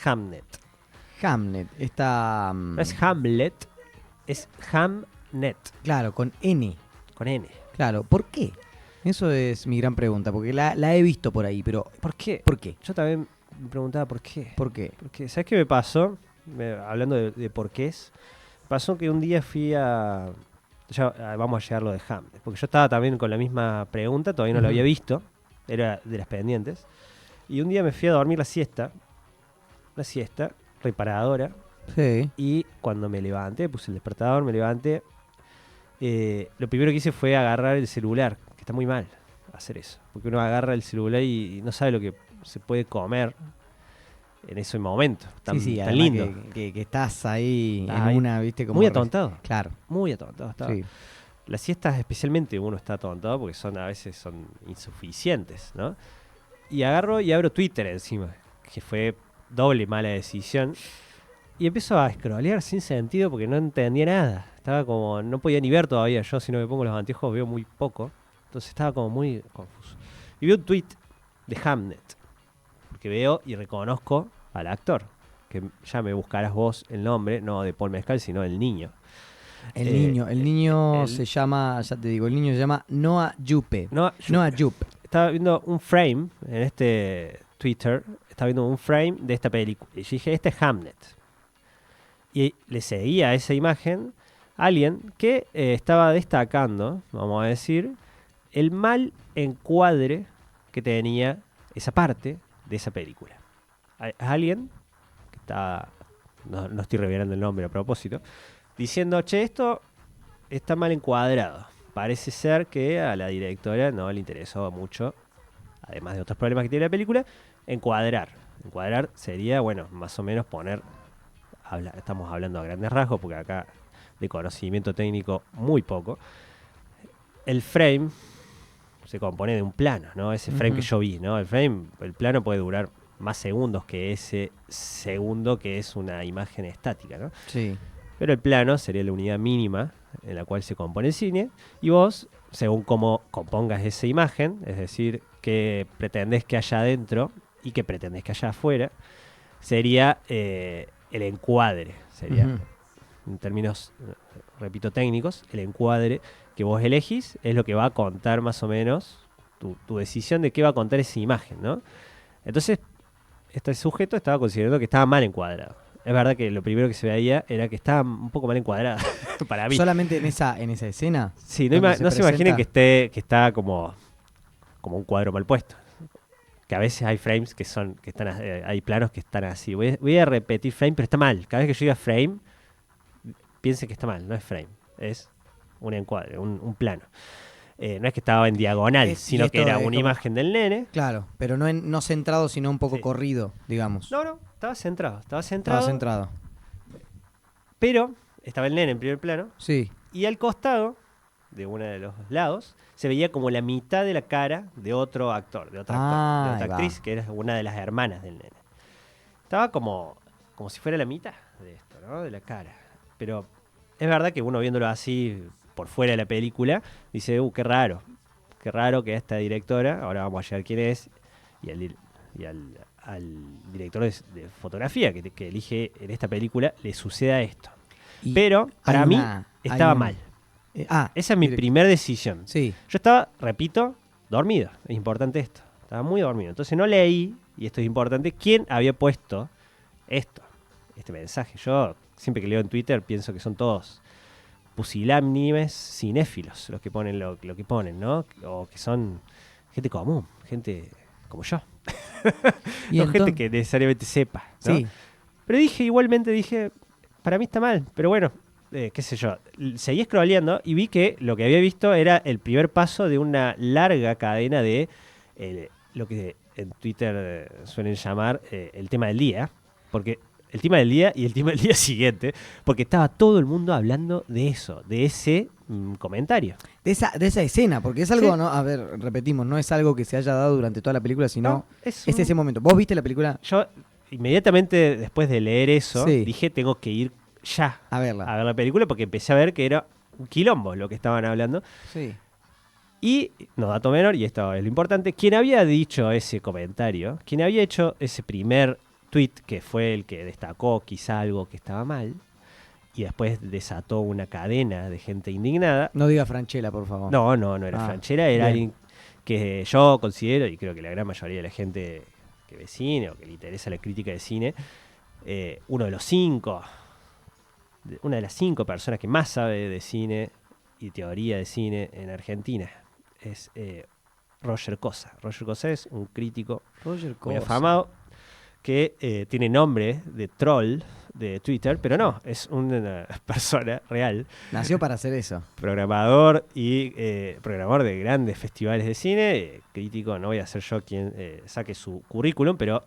Hamnet. Hamnet, esta... No es Hamlet, es Hamnet, Claro, con N. con N. Claro, ¿por qué? Eso es mi gran pregunta, porque la he visto por ahí, pero ¿Por qué? ¿por qué? Yo también me preguntaba por qué. ¿Por qué? Porque, ¿sabes qué me pasó? Hablando de por qué es. Pasó que un día fui a... vamos a llegar a lo de Hamlet. Porque yo estaba también con la misma pregunta, todavía no lo Ujú. había visto. Era de las pendientes. Y un día me fui a dormir la siesta. Una siesta reparadora. Sí. Y cuando me levanté, puse el despertador, me levanté. Lo primero que hice fue agarrar el celular, que está muy mal hacer eso. Porque uno agarra el celular y no sabe lo que se puede comer en ese momento. Tan, sí, tan además lindo. que estás ahí Estás en ahí una, viste, como... muy atontado. Claro, Muy atontado estaba. sí. Las siestas especialmente uno está atontado porque a veces son insuficientes, ¿no? Y agarro y abro Twitter encima, que fue doble mala decisión. Y empiezo a scrollear sin sentido porque no entendía nada. Estaba como, no podía ni ver todavía. Yo si no me pongo los anteojos veo muy poco. Entonces estaba como muy confuso. Y veo un tweet de Hamnet. Porque veo y reconozco al actor. Que ya me buscarás vos el nombre, no de Paul Mescal, sino del niño. El niño el- se llama, ya te digo, el niño se llama Noah Jupe. No, Noah Jupe. estaba viendo un frame en este Twitter. Estaba viendo un frame de esta película. Y yo dije, este es Hamnet. Y le seguía a esa imagen alguien que estaba destacando, vamos a decir, el mal encuadre que tenía esa parte de esa película. Es alguien que está, no estoy revelando el nombre a propósito, diciendo, che, esto está mal encuadrado. Parece ser que a la directora no le interesó mucho, además de otros problemas que tiene la película, encuadrar. Encuadrar sería, bueno, más o menos poner, estamos hablando a grandes rasgos, porque acá de conocimiento técnico muy poco. El frame se compone de un plano, ¿no? Ese frame Ujú. que yo vi, ¿no? El plano puede durar más segundos que ese segundo que es una imagen estática, ¿no? Sí. Pero el plano sería la unidad mínima en la cual se compone el cine. Y vos, según cómo compongas esa imagen, es decir, qué pretendés que haya adentro y qué pretendés que haya afuera, sería el encuadre. Sería, Ujú. en términos, repito, técnicos, el encuadre que vos elegís es lo que va a contar más o menos tu decisión de qué va a contar esa imagen, ¿no? Entonces, este sujeto estaba considerando que estaba mal encuadrado. Es verdad que lo primero que se veía era que estaba un poco mal encuadrada para mí. Solamente en esa escena. Sí, no, donde no se imaginen presenta. que está como un cuadro mal puesto. Que a veces hay frames que están, hay planos que están así. Voy a repetir frame, pero está mal. Cada vez que yo diga frame, piensen que está mal, no es frame, es un encuadre, un plano. No es que estaba en diagonal, Y sino que esto era es una como- imagen del nene. Claro, pero no centrado, sino un poco Sí. corrido, digamos. No, estaba centrado, Estaba centrado. pero estaba el nene en primer plano. Sí. Y al costado, de uno de los lados, se veía como la mitad de la cara de otro actor, de otra, Ah, de otra ahí va. actriz, que era una de las hermanas del nene. Estaba como si fuera la mitad de esto, ¿no? De la cara. Pero es verdad que uno viéndolo así por fuera de la película, dice, qué raro que a esta directora, ahora vamos a llegar quién es, al director de fotografía que elige en esta película, le suceda esto. Y Pero para hay mí una- hay estaba un- mal. Esa Esa es mi primera decisión. Sí. Yo estaba, repito, dormido. Es importante esto. Estaba muy dormido. Entonces no leí, y esto es importante, quién había puesto este mensaje. Yo siempre que leo en Twitter pienso que son todos pusilánimes cinéfilos los que ponen lo que ponen, ¿no? O que son gente común, gente como yo. Y No gente entonces- que necesariamente sepa, ¿no? Sí. Pero igualmente dije, para mí está mal, pero bueno, qué sé yo. Seguí scrolleando y vi que lo que había visto era el primer paso de una larga cadena de lo que en Twitter suelen llamar el tema del día, porque el tema del día y el tema del día siguiente, porque estaba todo el mundo hablando de eso, de ese comentario. De esa escena, porque es algo, Sí. ¿no? A ver, repetimos, no es algo que se haya dado durante toda la película, sino No, es es ese momento. ¿Vos viste la película? Yo inmediatamente después de leer eso, Sí. dije, tengo que ir ya A verla. a ver la película porque empecé a ver que era un quilombo lo que estaban hablando. Sí. Y, no dato menor, y esto es lo importante, quien había dicho ese comentario, quien había hecho ese primer tweet que fue el que destacó quizá algo que estaba mal y después desató una cadena de gente indignada. No diga Franchella, por favor. No era Franchella, era bien. alguien que yo considero, y creo que la gran mayoría de la gente que ve cine o que le interesa la crítica de cine, una de las 5 personas que más sabe de cine y teoría de cine en Argentina es Roger Cosa. Roger Cosa es un crítico Roger muy Cosa. afamado que tiene nombre de troll de Twitter, pero no, es una persona real, Nació para hacer eso. programador programador de grandes festivales de cine, crítico. No voy a ser yo quien saque su currículum, pero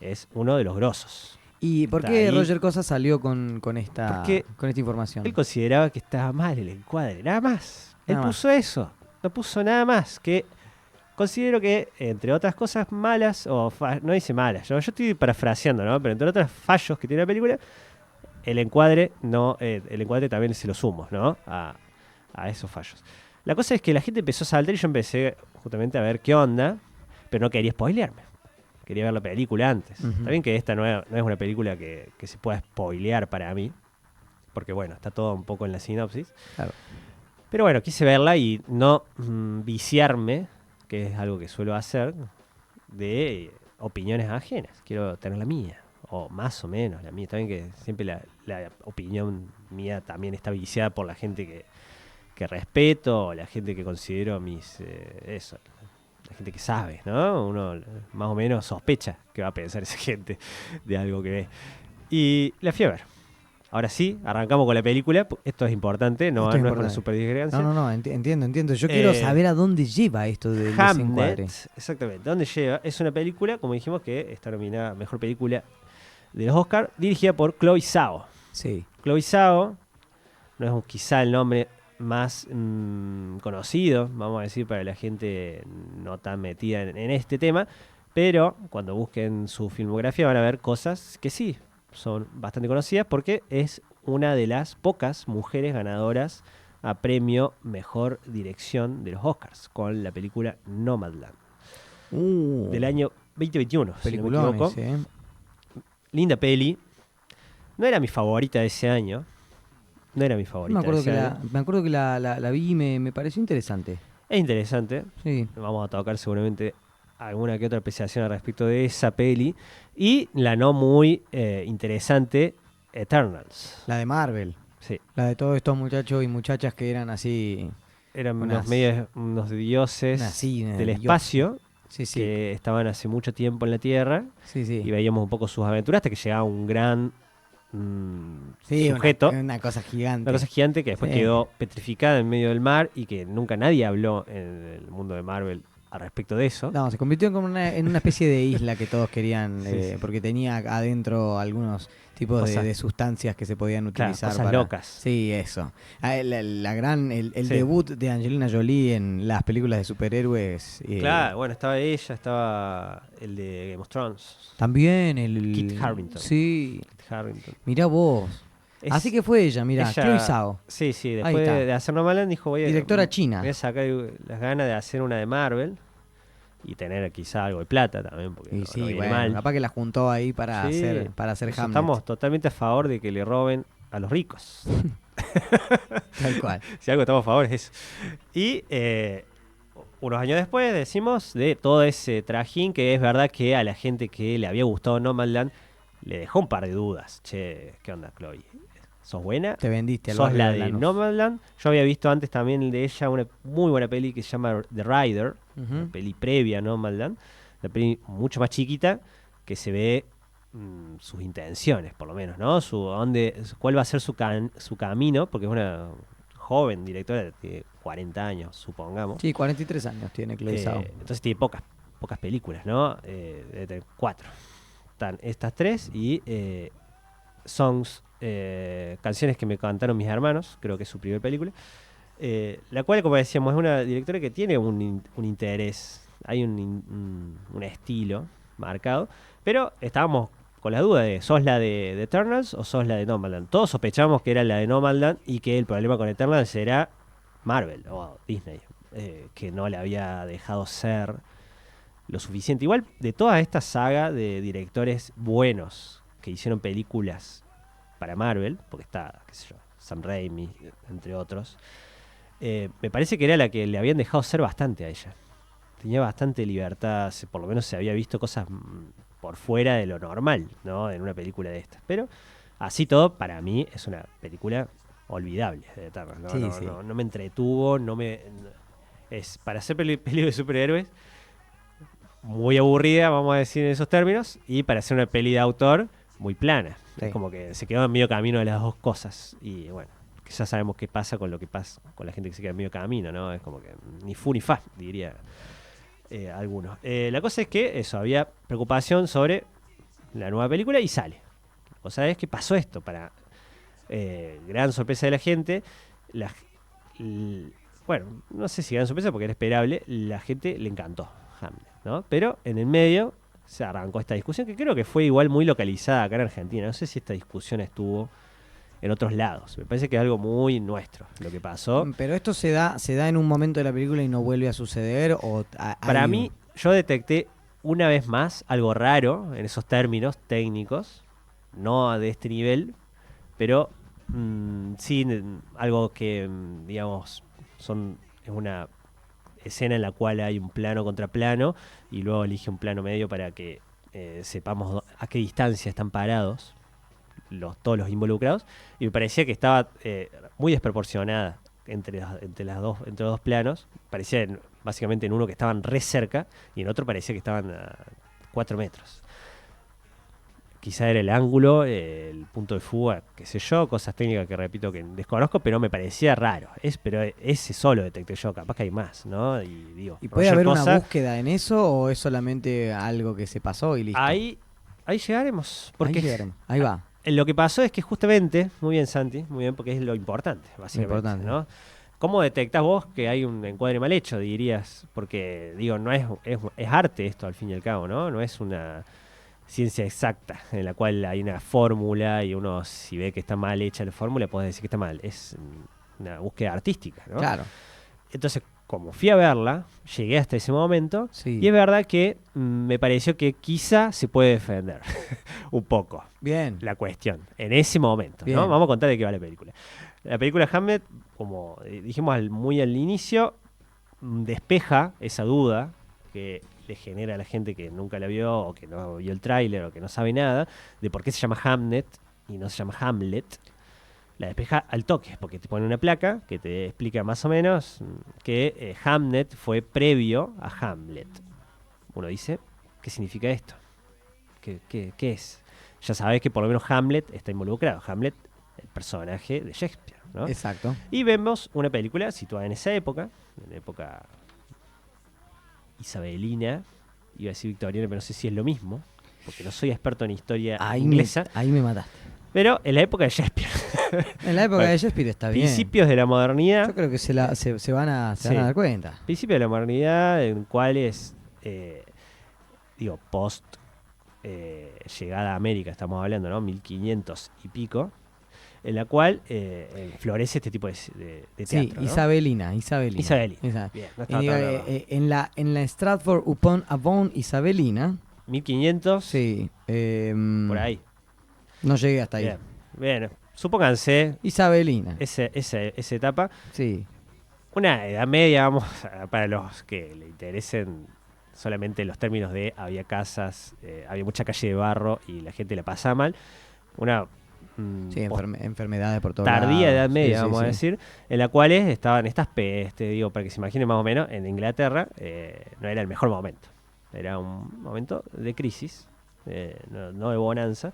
es uno de los grosos. ¿Y por Está qué ahí. Roger Cosa salió con esta Porque información? Él consideraba que estaba mal el encuadre, nada más. Él Nada más. puso eso, no puso nada más. Que considero que, entre otras cosas malas, no dice malas, yo estoy parafraseando, ¿no? Pero entre otros fallos que tiene la película, el encuadre también se lo sumo, ¿no? A esos fallos. La cosa es que la gente empezó a saltar y yo empecé justamente a ver qué onda, pero no quería spoilearme. Quería ver la película antes. Ujú. Está bien que esta no es una película que se pueda spoilear para mí, porque bueno, está todo un poco en la sinopsis. Claro. Pero bueno, quise verla y no viciarme, que es algo que suelo hacer, de opiniones ajenas. Quiero tener la mía, o más o menos la mía. Está bien que siempre la opinión mía también está viciada por la gente que respeto, o la gente que considero la gente que sabe, ¿no? Uno más o menos sospecha que va a pensar esa gente de algo que ve. Y la fui a ver. Ahora sí, arrancamos con la película. Esto es importante, no Esto es es una importante. super discrepancia. No, entiendo. Yo quiero saber a dónde lleva esto del desencuadre. Hamnet, exactamente. ¿Dónde lleva? Es una película, como dijimos, que está nominada a Mejor Película de los Oscars, dirigida por Chloe Zhao. Sí. Chloe Zhao no es quizá el nombre más conocido, vamos a decir, para la gente no tan metida en este tema, pero cuando busquen su filmografía van a ver cosas que sí son bastante conocidas, porque es una de las pocas mujeres ganadoras a premio Mejor Dirección de los Oscars con la película Nomadland del año 2021, si no me equivoco. Peliculones, Linda peli. No era mi favorita de ese año. No era mi favorita. Me acuerdo de ese que año. me acuerdo que la vi y me pareció interesante. Es interesante. Sí. Vamos a tocar seguramente alguna que otra apreciación al respecto de esa peli. Y la no muy interesante Eternals. La de Marvel. Sí. La de todos estos muchachos y muchachas que eran así. Eran Unas- unos dioses del dioses. espacio Sí, sí. que estaban hace mucho tiempo en la Tierra. Sí, sí. Y veíamos un poco sus aventuras hasta que llegaba un gran Sí, sujeto. una cosa gigante. Una cosa gigante que después Sí. quedó petrificada en medio del mar y que nunca nadie habló en el mundo de Marvel al respecto de eso. No, se convirtió en una especie de isla que todos querían, Sí. porque tenía adentro algunos tipos Cosas- de sustancias que se podían Claro, utilizar cosas para... locas. Sí, eso. El Sí. debut de Angelina Jolie en las películas de superhéroes. Claro, bueno, estaba ella, estaba el de Game of Thrones, También el... Kit Harington. Sí, Kit Harington. mirá vos. Es- Así que fue ella, mirá, ella- Chloe Zhao, Sí, sí, Ahí después está. de hacer Nomadland dijo directora china. voy a sacar las ganas de hacer una de Marvel y tener quizá algo de plata también, porque Y no sí, viene bueno, mal. capaz que la juntó ahí para Sí, hacer nosotros Hamlet. estamos totalmente a favor de que le roben a los ricos. Tal cual. Si algo estamos a favor es eso. Y unos años después decimos de todo ese trajín, que es verdad que a la gente que le había gustado Nomadland le dejó un par de dudas. Che, ¿qué onda, Chloe? ¿Sos buena? Te vendiste al ¿Sos barrio la de de Lanús. Nomadland? Yo había visto antes también el de ella una muy buena peli que se llama The Rider, Ujú. una peli previa a Nomadland, una peli mucho más chiquita que se ve sus intenciones, por lo menos, ¿no? Cuál va a ser su camino, porque es una joven directora de 40 años, supongamos. Sí, 43 años tiene Chloe Zhao. Entonces tiene pocas películas, ¿no? Debe tener 4. Están estas 3 y canciones que me cantaron mis hermanos, creo que es su primera película. La cual, como decíamos, es una directora que tiene un interés, hay un estilo marcado, pero estábamos con la duda de ¿sos la de Eternals o sos la de Nomadland? Todos sospechamos que era la de Nomadland y que el problema con Eternals era Marvel o Disney, que no le había dejado ser lo suficiente. Igual de toda esta saga de directores buenos que hicieron películas para Marvel, porque está, qué sé yo, Sam Raimi, entre otros, me parece que era la que le habían dejado ser bastante a ella. Tenía bastante libertad, por lo menos se había visto cosas por fuera de lo normal, ¿no? En una película de estas. Pero así todo, para mí es una película olvidable de Eternals. No, Sí, no, sí. no me entretuvo, es para hacer peli de superhéroes muy aburrida, vamos a decir en esos términos, y para hacer una peli de autor muy plana. Sí. Es como que se quedó en medio camino de las dos cosas. Y bueno, que ya sabemos qué pasa con lo que pasa con la gente que se queda en medio camino, ¿no? Es como que ni fu ni fa, diría algunos. La cosa es que eso, había preocupación sobre la nueva película y sale. O sea, es que pasó esto para gran sorpresa de la gente. La, bueno, no sé si gran sorpresa porque era esperable, la gente le encantó Hamlet, ¿no? Pero en el medio se arrancó esta discusión que creo que fue igual muy localizada acá en Argentina. No sé si esta discusión estuvo en otros lados. Me parece que es algo muy nuestro lo que pasó. Pero esto se da en un momento de la película y no vuelve a suceder. Para mí, yo detecté una vez más algo raro en esos términos técnicos, no de este nivel, pero sí algo que, digamos, es una escena en la cual hay un plano contra plano y luego elige un plano medio para que sepamos a qué distancia están parados todos los involucrados, y me parecía que estaba muy desproporcionada entre los dos planos. Parecía básicamente en uno que estaban re cerca y en otro parecía que estaban a 4 metros. Quizá era el ángulo, el punto de fuga, qué sé yo, cosas técnicas que repito que desconozco, pero me parecía raro. Pero ese solo detecté yo, capaz que hay más, ¿no? ¿Y puede haber una búsqueda en eso o es solamente algo que se pasó y listo? Ahí llegaremos. Porque ahí llegaremos. Ahí va. Lo que pasó es que justamente, muy bien Santi, muy bien, porque es lo importante, básicamente, ¿no? ¿Cómo detectás vos que hay un encuadre mal hecho, dirías? Porque, digo, no es arte esto al fin y al cabo, ¿no? No es una ciencia exacta en la cual hay una fórmula y uno, si ve que está mal hecha la fórmula, puede decir que está mal. Es una búsqueda artística, ¿no? Claro. Entonces, como fui a verla, llegué hasta ese momento, sí. Y es verdad que me pareció que quizá se puede defender un poco. Bien. La cuestión, en ese momento, Bien. ¿no? Vamos a contar de qué va la película. La película Hamlet, como dijimos muy al inicio, despeja esa duda que le genera a la gente que nunca la vio o que no vio el tráiler o que no sabe nada de por qué se llama Hamnet y no se llama Hamlet. La despeja al toque, porque te pone una placa que te explica más o menos que Hamnet fue previo a Hamlet. Uno dice, ¿qué significa esto? ¿Qué es? Ya sabes que por lo menos Hamlet está involucrado. Hamlet, el personaje de Shakespeare, ¿no? Exacto. Y vemos una película situada en esa época, en la época isabelina, iba a decir victoriana, pero no sé si es lo mismo, porque no soy experto en historia inglesa. Ahí me mataste. Pero en la época de Shakespeare. En la época de Shakespeare está bien. Principios de la modernidad. Yo creo que se van a dar cuenta. Principios de la modernidad, en cuales, post llegada a América, estamos hablando, ¿no? 1500 y pico, en la cual florece este tipo de teatro. Sí, ¿no? Isabelina. Bien, no estaba en la Stratford upon Avon Isabelina. 1500. Sí. Por ahí. No llegué hasta ahí. Bien. Supónganse. Isabelina. Esa etapa. Sí. Una edad media, vamos, para los que le interesen solamente los términos de había casas, había mucha calle de barro y la gente la pasaba mal. Una enfermedades por todos tardía lados. edad media, vamos a decir, en la cual estaban estas pestes, para que se imaginen más o menos, en Inglaterra no era el mejor momento. Era un momento de crisis, no de bonanza,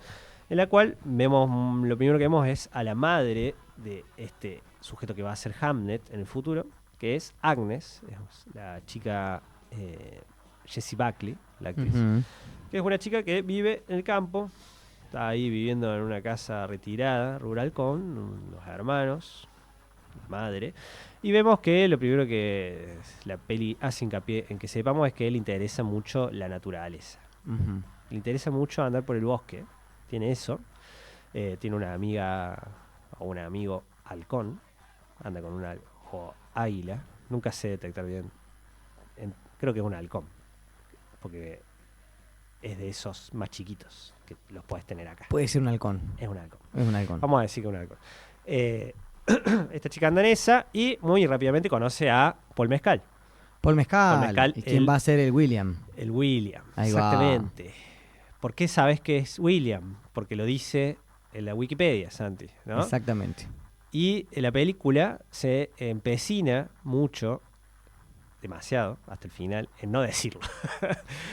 en la cual lo primero que vemos es a la madre de este sujeto que va a ser Hamlet en el futuro, que es Agnes, es la chica Jessie Buckley, la actriz, que es una chica que vive en el campo, está ahí viviendo en una casa retirada, rural, con los hermanos, madre, y vemos que lo primero que la peli hace hincapié en que sepamos es que le interesa mucho la naturaleza. Le interesa mucho andar por el bosque, tiene eso, tiene una amiga o un amigo halcón, anda con una o águila, nunca sé detectar bien, creo que es un halcón, porque es de esos más chiquitos que los puedes tener acá. Puede ser un halcón. Es un halcón. Es un halcón. Vamos a decir que es un halcón. Esta chica anda en esa y muy rápidamente conoce a Paul Mescal. Paul Mescal. Paul Mescal, ¿Y quién va a ser el William? El William. Ahí va. Exactamente. ¿Por qué sabes que es William? Porque lo dice en la Wikipedia, Santi, ¿no? Exactamente. Y en la película se empecina mucho, demasiado, hasta el final, en no decirlo.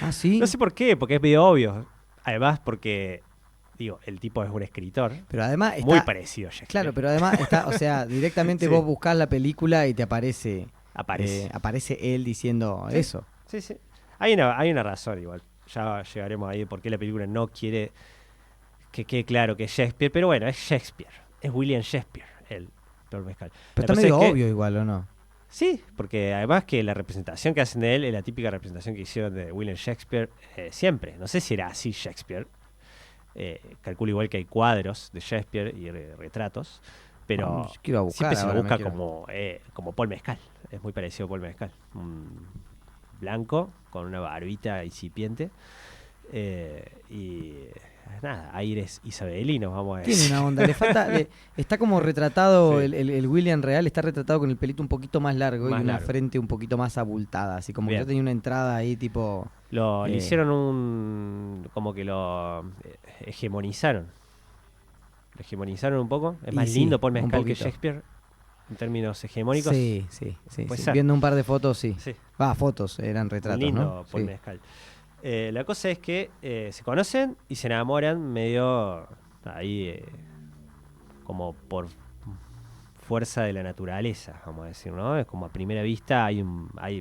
Ah, sí. No sé por qué, porque es medio obvio. Además, porque, digo, el tipo es un escritor Pero además está, muy parecido a Shakespeare. claro, pero además está, o sea, directamente Sí. vos buscás la película y te aparece Aparece. él diciendo Sí. eso. Sí, sí. Hay una razón igual. Ya llegaremos ahí de por qué la película no quiere que quede claro que es Shakespeare. Pero bueno, es Shakespeare. Es William Shakespeare, el Paul Mescal. Pero La está cosa medio es que- obvio igual, ¿o no? Sí, porque además que la representación que hacen de él es la típica representación que hicieron de William Shakespeare siempre. No sé si era así Shakespeare. Calculo igual que hay cuadros de Shakespeare y retratos. Pero Yo quiero buscar siempre se lo ahora, busca me quiero. como Paul Mescal. Es muy parecido a Paul Mescal. Un blanco, con una barbita incipiente. Y nada, aires isabelinos, vamos a decir. Tiene una onda, le falta, está como retratado, Sí. el William real está retratado con el pelito un poquito más largo Más y una largo. frente un poquito más abultada, así como que Bien. ya tenía una entrada ahí tipo... Le hicieron como que lo hegemonizaron. Lo hegemonizaron un poco. Es Y más sí, lindo Paul un Mescal que poquito. Shakespeare en términos hegemónicos. Sí. Puede Sí. ser. Viendo un par de fotos, sí. Sí, Fotos, eran muy retratos, lindo ¿no? Paul Sí. Mescal. La cosa es que se conocen y se enamoran medio ahí como por fuerza de la naturaleza, vamos a decir, ¿no? Es como a primera vista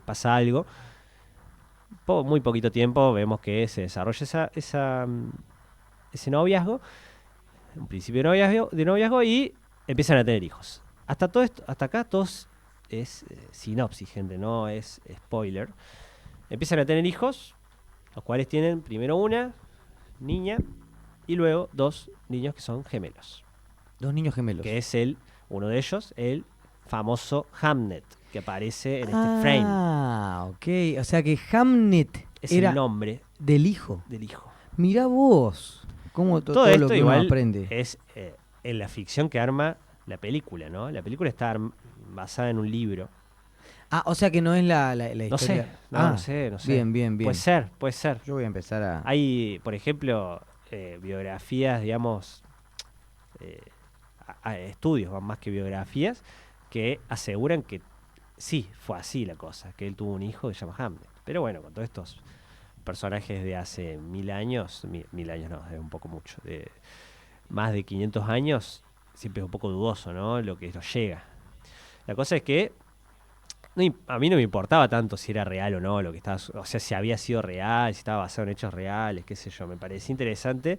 pasa algo. Muy poquito tiempo vemos que se desarrolla ese noviazgo, un principio de noviazgo y empiezan a tener hijos. Hasta todo esto, hasta acá todos es sinopsis, gente, no es spoiler. Empiezan a tener hijos, los cuales tienen primero una niña y luego 2 niños que son gemelos. 2 niños gemelos. Que es uno de ellos, el famoso Hamnet, que aparece en este frame. Ah, ok. O sea que Hamnet Es era el nombre del hijo. del hijo. Mirá vos. Cómo Todo todo esto lo que igual uno aprende. es en la ficción que arma la película, ¿no? La película está basada en un libro. Ah, o sea que no es la No sé, historia. no sé. Bien. Puede ser. Yo voy a empezar a... Hay, por ejemplo, biografías, digamos, estudios, más que biografías, que aseguran que sí, fue así la cosa, que él tuvo un hijo que se llama Hamlet. Pero bueno, con todos estos personajes de hace 1000 años, 1000 años no, es un poco mucho, de más de 500 años, siempre es un poco dudoso, ¿no? Lo que nos llega. La cosa es que a mí no me importaba tanto si era real o no, lo que estaba, o sea, si había sido real, si estaba basado en hechos reales, qué sé yo. Me parecía interesante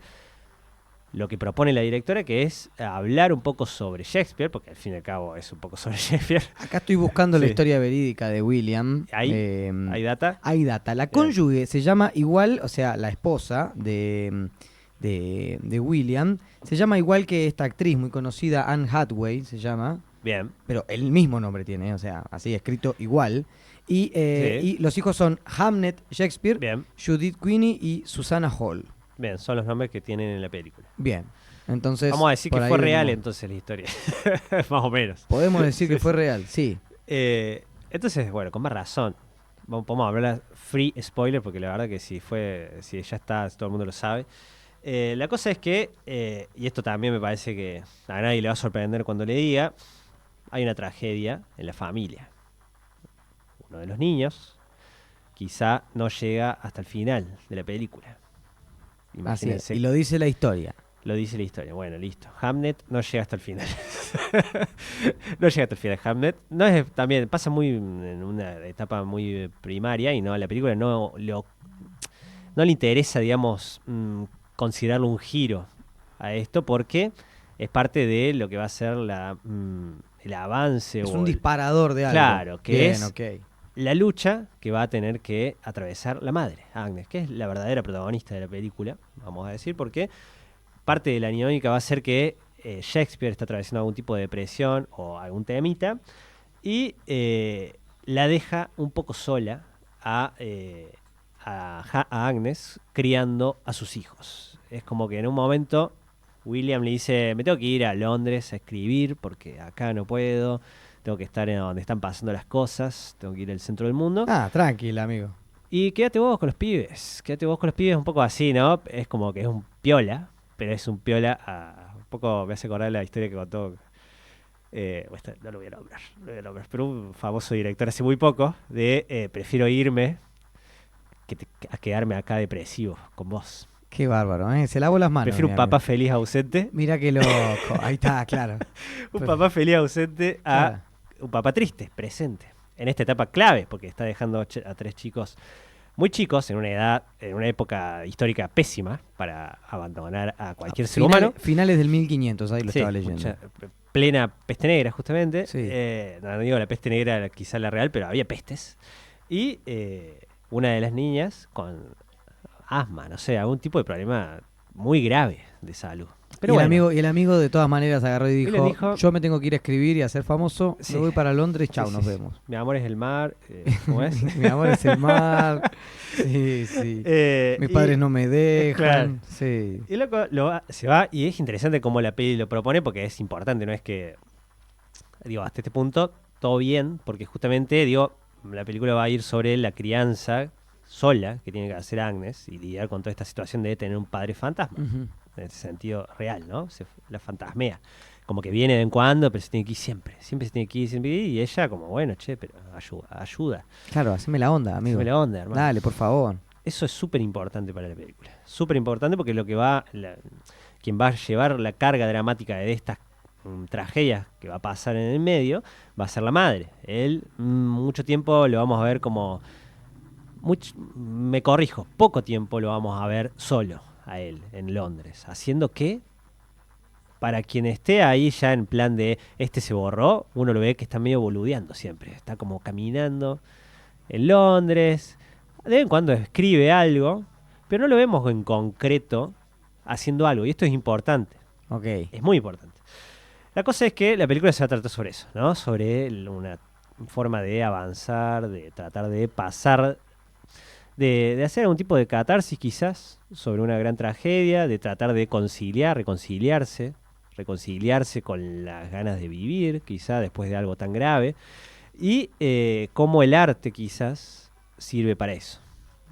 lo que propone la directora, que es hablar un poco sobre Shakespeare, porque al fin y al cabo es un poco sobre Shakespeare. Acá estoy buscando la Sí. historia verídica de William. ¿Hay data? Hay data. La cónyuge se llama igual, o sea, la esposa de William, se llama igual que esta actriz muy conocida, Anne Hathaway, se llama, Bien. pero el mismo nombre tiene, o sea, así escrito igual. Y, Sí. y los hijos son Hamnet Shakespeare, Bien. Judith Queenie y Susanna Hall. Bien, son los nombres que tienen en la película. Bien, entonces... Vamos a decir que por ahí fue real venimos. entonces la historia. Más o menos. Podemos decir que fue real, sí. Entonces, bueno, con más razón. Podemos hablar free spoiler, porque la verdad que si ya está, todo el mundo lo sabe. La cosa es que, y esto también me parece que a nadie le va a sorprender cuando le diga, hay una tragedia en la familia. Uno de los niños quizá no llega hasta el final de la película. Así Imagínense. es. Y lo dice la historia. Lo dice la historia. Bueno, listo. Hamnet no llega hasta el final. No llega hasta el final Hamnet. También pasa muy en una etapa muy primaria y no, la película no le interesa, digamos, considerarlo un giro a esto, porque es parte de lo que va a ser el avance. Es o un disparador de algo. Claro, que Bien, es ok. la lucha que va a tener que atravesar la madre, Agnes, que es la verdadera protagonista de la película, vamos a decir, porque parte de la dinámica va a ser que Shakespeare está atravesando algún tipo de depresión o algún temita y la deja un poco sola a a Agnes criando a sus hijos. Es como que en un momento William le dice, me tengo que ir a Londres a escribir porque acá no puedo, tengo que estar en donde están pasando las cosas, tengo que ir al centro del mundo. Tranquila, amigo. Y quédate vos con los pibes, un poco así, ¿no? Es como que es un piola, pero es un piola un poco me hace acordar la historia que contó, no lo voy a nombrar, pero un famoso director hace muy poco, de prefiero irme a quedarme acá depresivo con vos. Qué bárbaro, ¿eh? Se lavó las manos. Prefiero un papá feliz ausente. Mira qué loco, ahí está, claro. Un papá feliz ausente a un papá triste, presente. En esta etapa clave, porque está dejando a 3 chicos muy chicos, en una época histórica pésima para abandonar a cualquier ser humano. Finales del 1500, ahí lo estaba leyendo. Plena peste negra, justamente. Sí. No digo la peste negra, era quizá la real, pero había pestes. Y una de las niñas con asma, no sé, algún tipo de problema muy grave de salud. Pero y el amigo de todas maneras agarró y dijo, yo me tengo que ir a escribir y a ser famoso, me voy para Londres, chau, nos vemos. Mi amor es el mar, ¿cómo es? Mi amor es el mar, sí. Mis padres no me dejan, claro. Sí. Y loco se va, y es interesante cómo la peli lo propone, porque es importante, no es que, digo, hasta este punto, todo bien, porque justamente, digo, la película va a ir sobre la crianza sola que tiene que hacer Agnes y lidiar con toda esta situación de tener un padre fantasma. Uh-huh. En ese sentido real, ¿no? La fantasmea. Como que viene de vez en cuando, pero se tiene que ir siempre. Siempre se tiene que ir, y ella como, bueno, pero ayuda. Claro, haceme la onda, amigo. Haceme la onda, hermano. Dale, por favor. Eso es súper importante para la película. Súper importante porque quien va a llevar la carga dramática de estas tragedias que va a pasar en el medio va a ser la madre. Él, mucho tiempo lo vamos a ver como... me corrijo, poco tiempo lo vamos a ver solo a él en Londres. ¿Haciendo qué? Para quien esté ahí ya en plan de se borró, uno lo ve que está medio boludeando siempre. Está como caminando en Londres. De vez en cuando escribe algo, pero no lo vemos en concreto haciendo algo. Y esto es importante. Okay. Es muy importante. La cosa es que la película se va a tratar sobre eso, ¿no? Sobre una forma de avanzar, de tratar de pasar... De hacer algún tipo de catarsis quizás sobre una gran tragedia, de tratar de reconciliarse con las ganas de vivir, quizá después de algo tan grave, y cómo el arte quizás sirve para eso,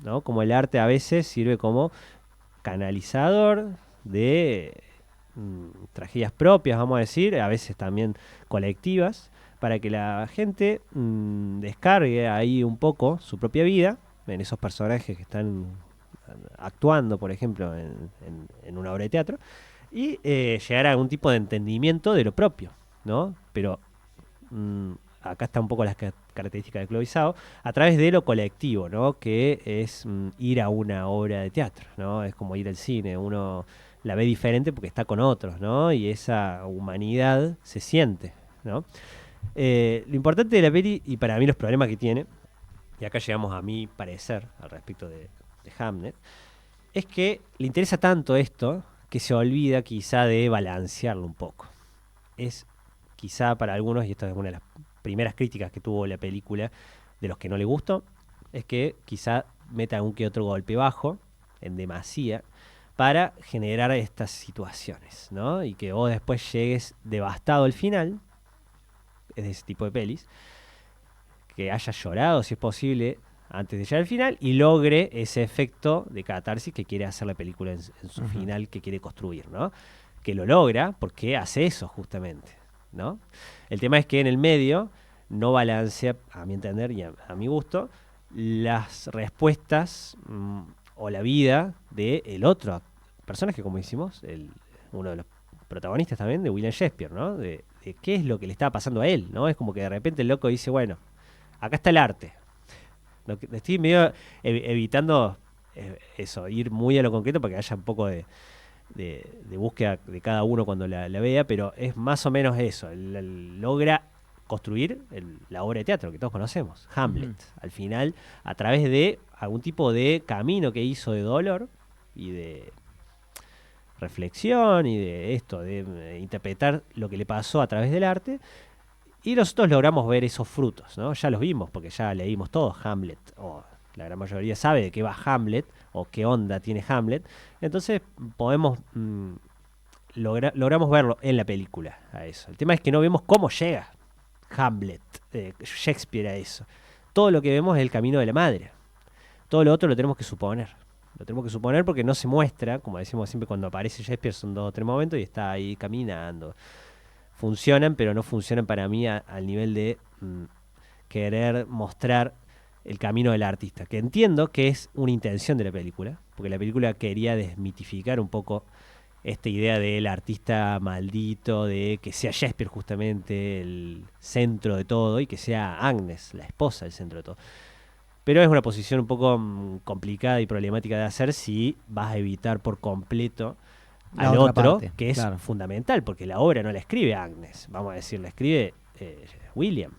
¿no? Como el arte a veces sirve como canalizador de tragedias propias, vamos a decir, a veces también colectivas, para que la gente descargue ahí un poco su propia vida en esos personajes que están actuando, por ejemplo, en una obra de teatro, y llegar a algún tipo de entendimiento de lo propio, ¿no? Pero acá está un poco las características de Clovisao, a través de lo colectivo, ¿no? Que es ir a una obra de teatro, ¿no? Es como ir al cine, uno la ve diferente porque está con otros, ¿no? Y esa humanidad se siente, ¿no? Lo importante de la peli, y para mí los problemas que tiene, y acá llegamos a mi parecer al respecto de Hamlet, es que le interesa tanto esto que se olvida quizá de balancearlo un poco. Es quizá para algunos, y esta es una de las primeras críticas que tuvo la película, de los que no le gustó, es que quizá meta un que otro golpe bajo, en demasía, para generar estas situaciones, ¿no? Y que vos después llegues devastado al final, es de ese tipo de pelis, que hayas llorado, si es posible, antes de llegar al final, y logre ese efecto de catarsis que quiere hacer la película en su final, que quiere construir, ¿no? Que lo logra porque hace eso justamente, ¿no? El tema es que en el medio no balancea, a mi entender y a mi gusto, las respuestas o la vida del otro personaje, como hicimos, uno de los protagonistas también, de William Shakespeare, ¿no? De qué es lo que le estaba pasando a él, ¿no? Es como que de repente el loco dice, bueno, acá está el arte. Estoy medio evitando eso, ir muy a lo concreto para que haya un poco de búsqueda de cada uno cuando la vea, pero es más o menos eso. Él logra construir la obra de teatro que todos conocemos, Hamlet, al final, a través de algún tipo de camino que hizo de dolor y de reflexión y de esto, de interpretar lo que le pasó a través del arte. Y nosotros logramos ver esos frutos, ¿no? Ya los vimos, porque ya leímos todos Hamlet, o la gran mayoría sabe de qué va Hamlet o qué onda tiene Hamlet, entonces podemos logramos verlo en la película a eso. El tema es que no vemos cómo llega Hamlet, Shakespeare a eso. Todo lo que vemos es el camino de la madre. Todo lo otro lo tenemos que suponer. Lo tenemos que suponer porque no se muestra, como decimos siempre cuando aparece Shakespeare, son 2 o 3 momentos y está ahí caminando. Funcionan, pero no funcionan para mí al nivel de querer mostrar el camino del artista, que entiendo que es una intención de la película, porque la película quería desmitificar un poco esta idea del artista maldito, de que sea Shakespeare justamente el centro de todo y que sea Agnes, la esposa, el centro de todo. Pero es una posición un poco complicada y problemática de hacer si vas a evitar por completo al otro, parte, que es fundamental, porque la obra no la escribe Agnes, vamos a decir, la escribe William.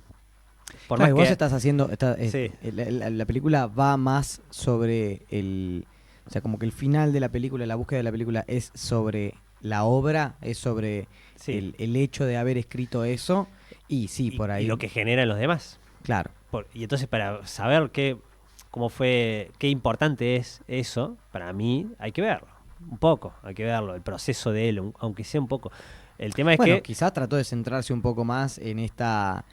Por claro, más que vos estás haciendo, sí. La película va más sobre o sea, como que el final de la película, la búsqueda de la película es sobre la obra, es sobre sí. el hecho de haber escrito eso y sí, por ahí. Y lo que generan los demás. Claro. Y entonces para saber cómo fue, qué importante es eso, para mí hay que verlo. Un poco, hay que verlo, el proceso de él, aunque sea un poco. El tema es que quizás trató de centrarse un poco más en esta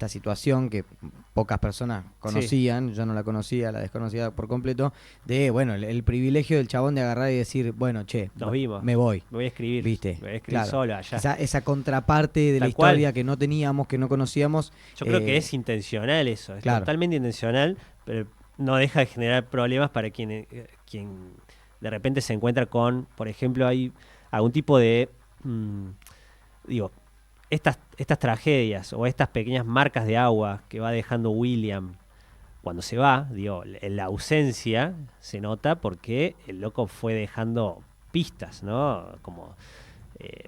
situación que pocas personas conocían, sí. Yo no la conocía, la desconocía por completo, de el privilegio del chabón de agarrar y decir, bueno, nos vimos, me voy a escribir, ¿viste? Me voy a escribir solo allá. Esa contraparte de la historia que no teníamos, que no conocíamos. Yo creo que es intencional eso, es totalmente intencional, pero no deja de generar problemas para quien de repente se encuentra con, por ejemplo, hay algún tipo de estas tragedias o estas pequeñas marcas de agua que va dejando William cuando se va, en la ausencia se nota porque el loco fue dejando pistas, ¿no? Como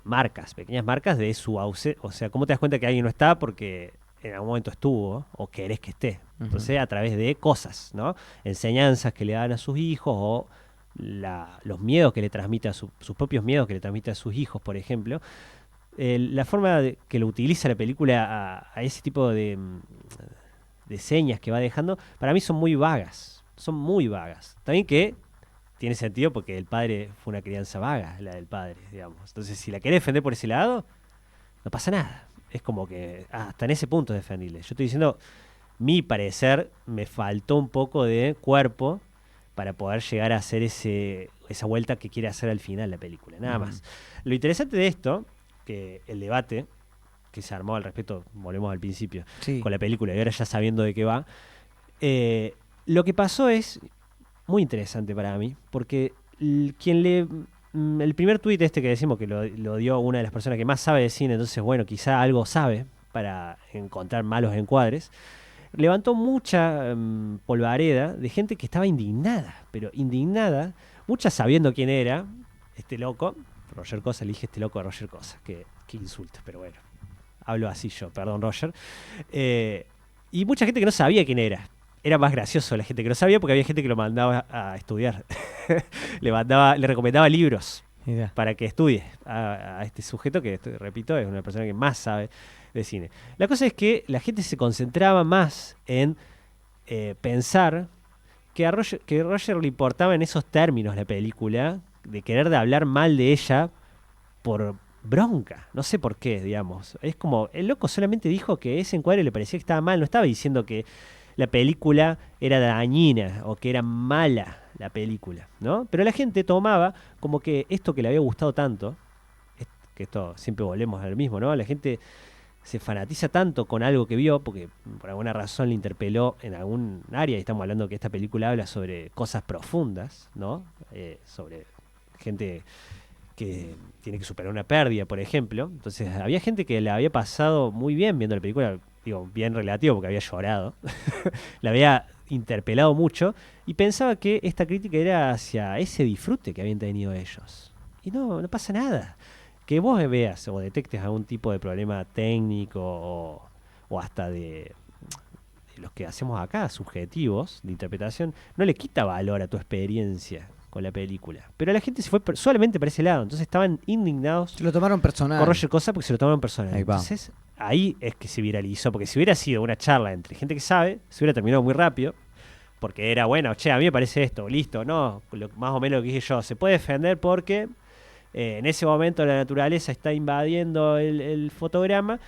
marcas, pequeñas marcas de su ausencia. O sea, ¿cómo te das cuenta que alguien no está? Porque en algún momento estuvo o querés que esté. Entonces, a través de cosas, ¿no? Enseñanzas que le dan a sus hijos o los miedos que le transmite a sus propios miedos que le transmite a sus hijos, por ejemplo. La forma que lo utiliza la película a ese tipo de señas que va dejando, para mí son muy vagas. También que tiene sentido porque el padre fue una crianza vaga, la del padre, digamos. Entonces, si la querés defender por ese lado, no pasa nada. Es como que hasta en ese punto es defendible. Yo estoy diciendo, mi parecer, me faltó un poco de cuerpo para poder llegar a hacer esa vuelta que quiere hacer al final la película, nada más. Lo interesante de esto, que el debate que se armó al respecto, volvemos al principio, con la película, y ahora ya sabiendo de qué va, lo que pasó es muy interesante para mí, porque el primer tuit que decimos que lo dio una de las personas que más sabe de cine, entonces quizá algo sabe para encontrar malos encuadres, levantó mucha polvareda de gente que estaba indignada, pero indignada, mucha sabiendo quién era este loco. Roger Cosa, le dije este loco a Roger Cosa, que insulto, pero bueno, hablo así yo, perdón Roger. Y mucha gente que no sabía quién era. Era más gracioso la gente que no sabía porque había gente que lo mandaba a estudiar. le recomendaba libros para que estudie a este sujeto que, repito, es una persona que más sabe de cine. La cosa es que la gente se concentraba más en pensar que a Roger le importaba en esos términos la película, de querer hablar mal de ella por bronca, no sé por qué, digamos. Es como, el loco solamente dijo que ese encuadre le parecía que estaba mal, no estaba diciendo que la película era dañina o que era mala la película, ¿no? Pero la gente tomaba como que esto que le había gustado tanto, que esto siempre volvemos al mismo, ¿no? La gente se fanatiza tanto con algo que vio, porque por alguna razón le interpeló en algún área, y estamos hablando que esta película habla sobre cosas profundas, ¿no? Sobre gente que tiene que superar una pérdida, por ejemplo. Entonces había gente que le había pasado muy bien viendo la película, digo, bien relativo porque había llorado, la había interpelado mucho y pensaba que esta crítica era hacia ese disfrute que habían tenido ellos. Y no pasa nada. Que vos veas o detectes algún tipo de problema técnico o hasta de los que hacemos acá, subjetivos de interpretación, no le quita valor a tu experiencia con la película. Pero la gente se fue solamente para ese lado, entonces estaban indignados. Se lo tomaron personal. Con Roger Cosa porque se lo tomaron personal. Entonces ahí es que se viralizó, porque si hubiera sido una charla entre gente que sabe, se hubiera terminado muy rápido, porque era, bueno, che, a mí me parece esto, listo, no, más o menos lo que dije yo, se puede defender porque en ese momento la naturaleza está invadiendo el fotograma,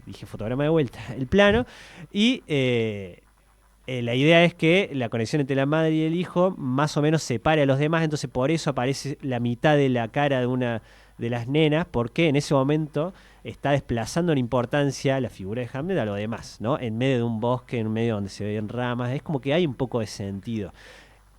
dije fotograma de vuelta, el plano, y la idea es que la conexión entre la madre y el hijo más o menos separe a los demás, entonces por eso aparece la mitad de la cara de una de las nenas, porque en ese momento está desplazando en importancia la figura de Hamlet a lo demás, ¿no? En medio de un bosque, en medio donde se ven ramas, es como que hay un poco de sentido.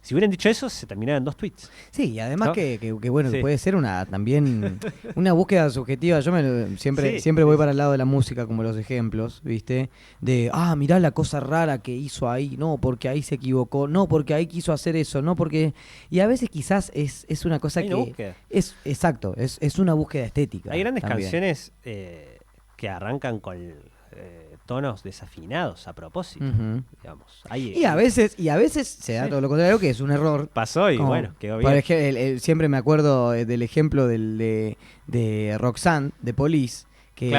Si hubieran dicho eso, se terminaban 2 tweets. Sí, y además, ¿no? que bueno, sí. que puede ser también una búsqueda subjetiva. Yo siempre voy para el lado de la música, como los ejemplos, ¿viste? De, mirá la cosa rara que hizo ahí, no, porque ahí se equivocó, no, porque ahí quiso hacer eso, no, porque... Y a veces quizás es una cosa hay que... Una búsqueda. Exacto, es una búsqueda estética. Hay grandes también. canciones que arrancan con... tonos desafinados a propósito, digamos. Y a veces se da todo lo contrario, que es un error. Pasó y bueno, quedó bien. Por ejemplo, siempre me acuerdo del ejemplo de Roxanne, de Police, que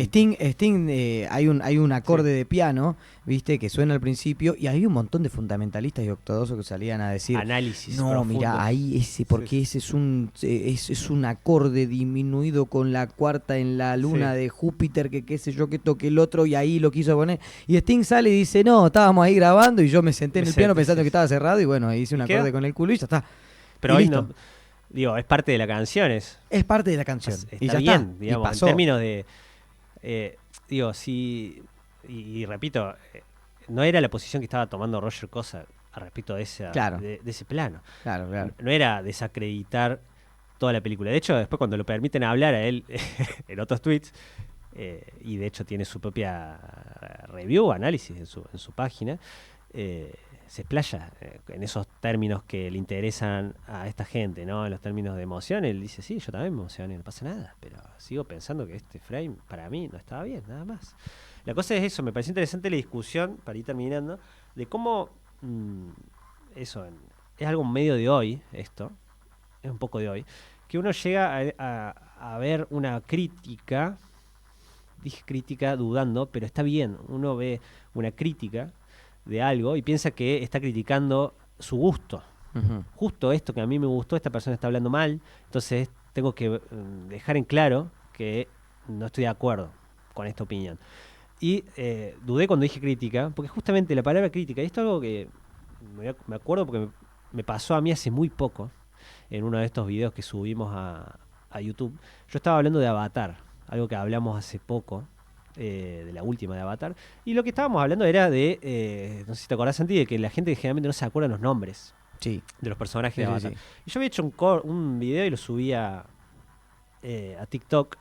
Sting hay un acorde de piano, viste, que suena al principio, y hay un montón de fundamentalistas y ortodoxos que salían a decir análisis no, profundo. Mira, ahí porque ese es un acorde disminuido con la cuarta en la luna de Júpiter, que qué sé yo, que toque el otro, y ahí lo quiso poner, y Sting sale y dice, no, estábamos ahí grabando y yo me senté en el piano pensando que estaba cerrado, y bueno, hice un acorde con el culo y ya está. Pero hoy no, digo, es parte de la canción. Es parte de la canción. Está y ya bien, está. digamos, en términos de... digo, sí... Y repito, no era la posición que estaba tomando Roger Cosa respecto de ese plano. Claro. No era desacreditar toda la película. De hecho, después cuando lo permiten hablar a él en otros tweets, y de hecho tiene su propia review, análisis en su página, se explaya en esos términos que le interesan a esta gente, ¿no? En los términos de emoción, él dice, sí, yo también me emocioné, no pasa nada, pero sigo pensando que este frame para mí no estaba bien, nada más. La cosa es eso, me pareció interesante la discusión, para ir terminando, de cómo eso es algo medio de hoy, esto, es un poco de hoy, que uno llega a ver una crítica, dije crítica dudando, pero está bien, uno ve una crítica de algo y piensa que está criticando su gusto. Justo esto que a mí me gustó, esta persona está hablando mal, entonces tengo que dejar en claro que no estoy de acuerdo con esta opinión. Y dudé cuando dije crítica, porque justamente la palabra crítica, y esto es algo que me acuerdo porque me pasó a mí hace muy poco, en uno de estos videos que subimos a YouTube. Yo estaba hablando de Avatar, algo que hablamos hace poco, de la última de Avatar, y lo que estábamos hablando era de, no sé si te acordás, Santi, de que la gente generalmente no se acuerda los nombres de los personajes de Avatar. Sí. Y yo había hecho un video y lo subí a TikTok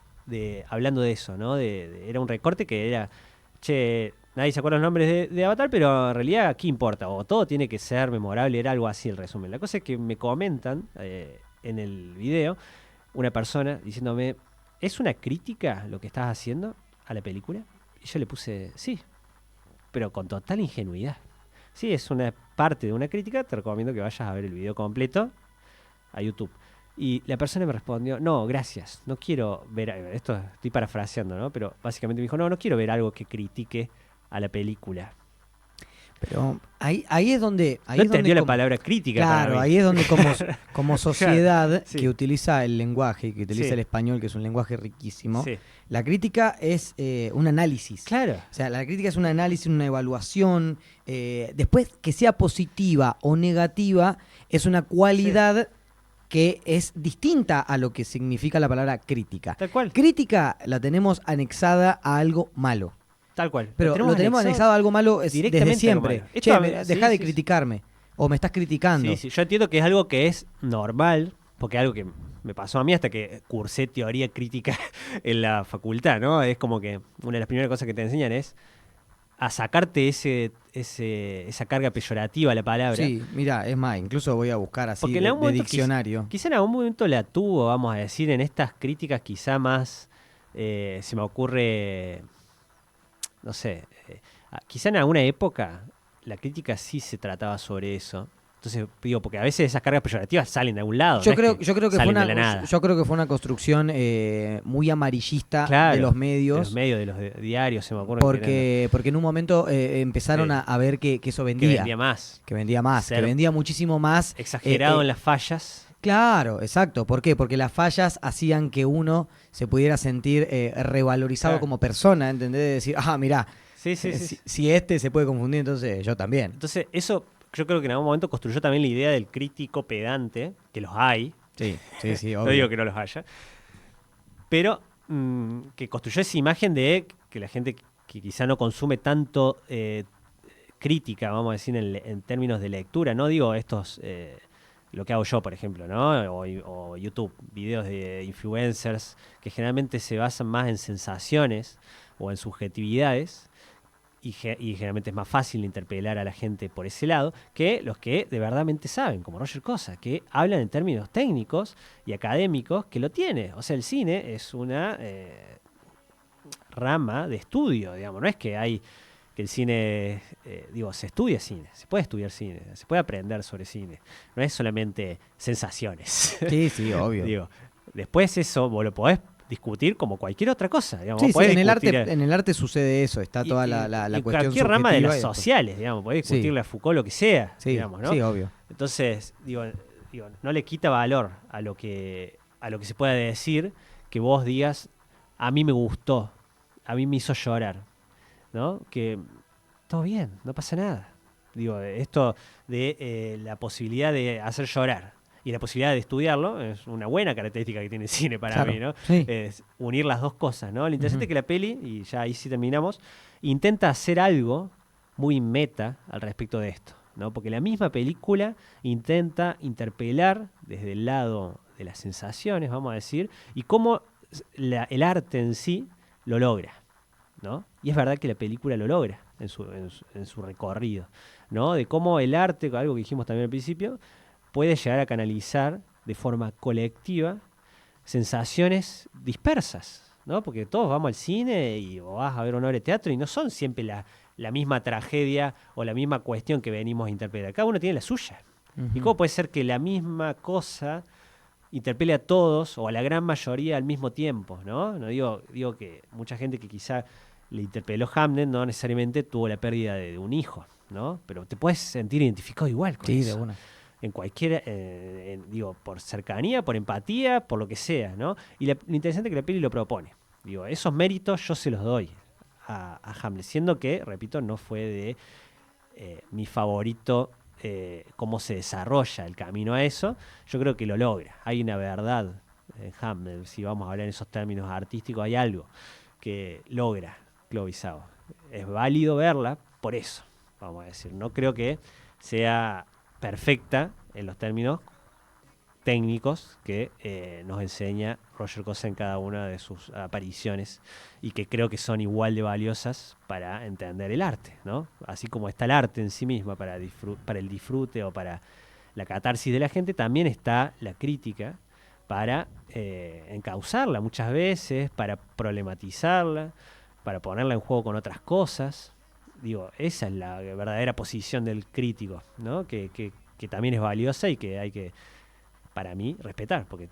hablando de eso, ¿no? Era un recorte que era, che, nadie se acuerda los nombres de Avatar, pero en realidad, ¿qué importa? O todo tiene que ser memorable, era algo así el resumen. La cosa es que me comentan en el video una persona diciéndome, ¿es una crítica lo que estás haciendo a la película? Y yo le puse, sí, pero con total ingenuidad. Sí, es una parte de una crítica, te recomiendo que vayas a ver el video completo a YouTube. Y la persona me respondió, no, gracias, no quiero ver, esto estoy parafraseando, ¿no? Pero básicamente me dijo, no quiero ver algo que critique a la película. Pero ahí es donde... no entendió la palabra crítica. Claro, ahí es donde como sociedad que utiliza el lenguaje, que utiliza el español, que es un lenguaje riquísimo, la crítica es un análisis. Claro. O sea, la crítica es un análisis, una evaluación. Después, que sea positiva o negativa, es una cualidad que es distinta a lo que significa la palabra crítica. Tal cual. Crítica la tenemos anexada a algo malo. Tal cual. Pero lo tenemos anexado a algo malo desde siempre. Che, deja de criticarme. O me estás criticando. Sí, yo entiendo que es algo que es normal, porque es algo que me pasó a mí hasta que cursé teoría crítica en la facultad, ¿no? Es como que una de las primeras cosas que te enseñan es a sacarte esa carga peyorativa a la palabra. Sí, mira, es más, incluso voy a buscar así de diccionario. Quizá en algún momento la tuvo, vamos a decir, en estas críticas quizá más, se me ocurre... No sé, quizá en alguna época la crítica sí se trataba sobre eso, Entonces, digo, porque a veces esas cargas peyorativas salen de algún lado. Yo creo que fue una construcción muy amarillista de los medios. De los diarios, se me acuerdo. Porque en un momento empezaron a ver que eso vendía. Que vendía más. Que vendía muchísimo más. Exagerado en las fallas. Claro, exacto. ¿Por qué? Porque las fallas hacían que uno se pudiera sentir revalorizado como persona, ¿entendés? De decir, mirá, si este se puede confundir, entonces yo también. Entonces, eso yo creo que en algún momento construyó también la idea del crítico pedante, que los hay. Sí, obvio. No digo que no los haya. Pero que construyó esa imagen de que la gente que quizá no consume tanto crítica, vamos a decir, en términos de lectura, no digo estos... lo que hago yo, por ejemplo, ¿no? O YouTube, videos de influencers que generalmente se basan más en sensaciones o en subjetividades y generalmente es más fácil interpelar a la gente por ese lado que los que de verdadmente saben, como Roger Cosa, que hablan en términos técnicos y académicos que lo tiene. O sea, el cine es una rama de estudio, digamos, no es que hay... que el cine, se estudia cine, se puede estudiar cine, se puede aprender sobre cine. No es solamente sensaciones. Sí, obvio. Después eso vos lo podés discutir como cualquier otra cosa. Digamos, en el arte sucede eso, está toda la cuestión cualquier rama de las sociales, digamos, podés discutirle a Foucault lo que sea, digamos, ¿no? Sí, obvio. Entonces, no le quita valor a lo que se pueda decir que vos digas, a mí me gustó, a mí me hizo llorar. ¿No? Que todo bien, no pasa nada. Esto de la posibilidad de hacer llorar y la posibilidad de estudiarlo es una buena característica que tiene el cine para mí, ¿no? Sí. Es unir las dos cosas, ¿no? Lo interesante es que la peli, y ya ahí sí terminamos, intenta hacer algo muy meta al respecto de esto, ¿no? Porque la misma película intenta interpelar desde el lado de las sensaciones, vamos a decir, y cómo el arte en sí lo logra, ¿no? Y es verdad que la película lo logra en su recorrido, ¿no? De cómo el arte, algo que dijimos también al principio, puede llegar a canalizar de forma colectiva sensaciones dispersas, ¿no? Porque todos vamos al cine o vas a ver una obra de teatro y no son siempre la misma tragedia o la misma cuestión que venimos a interpretar. Cada uno tiene la suya. Uh-huh. ¿Y cómo puede ser que la misma cosa interpele a todos o a la gran mayoría al mismo tiempo, ¿no? No digo que mucha gente que quizá le interpeló Hamnet no necesariamente tuvo la pérdida de un hijo, ¿no? Pero te puedes sentir identificado igual con eso. Sí, de una. En cualquier, por cercanía, por empatía, por lo que sea, ¿no? Y lo interesante es que la peli lo propone. Esos méritos yo se los doy a Hamlet, siendo que, repito, no fue de mi favorito cómo se desarrolla el camino a eso. Yo creo que lo logra. Hay una verdad en Hamlet, si vamos a hablar en esos términos artísticos, hay algo que logra Chloe Zhao. Es válido verla por eso, vamos a decir. No creo que sea perfecta en los términos técnicos que nos enseña Roger Cosa en cada una de sus apariciones y que creo que son igual de valiosas para entender el arte, ¿no? Así como está el arte en sí misma para el disfrute o para la catarsis de la gente, también está la crítica para encauzarla muchas veces, para problematizarla, para ponerla en juego con otras cosas. Esa es la verdadera posición del crítico, ¿no? Que también es valiosa y que hay que, para mí, respetar, porque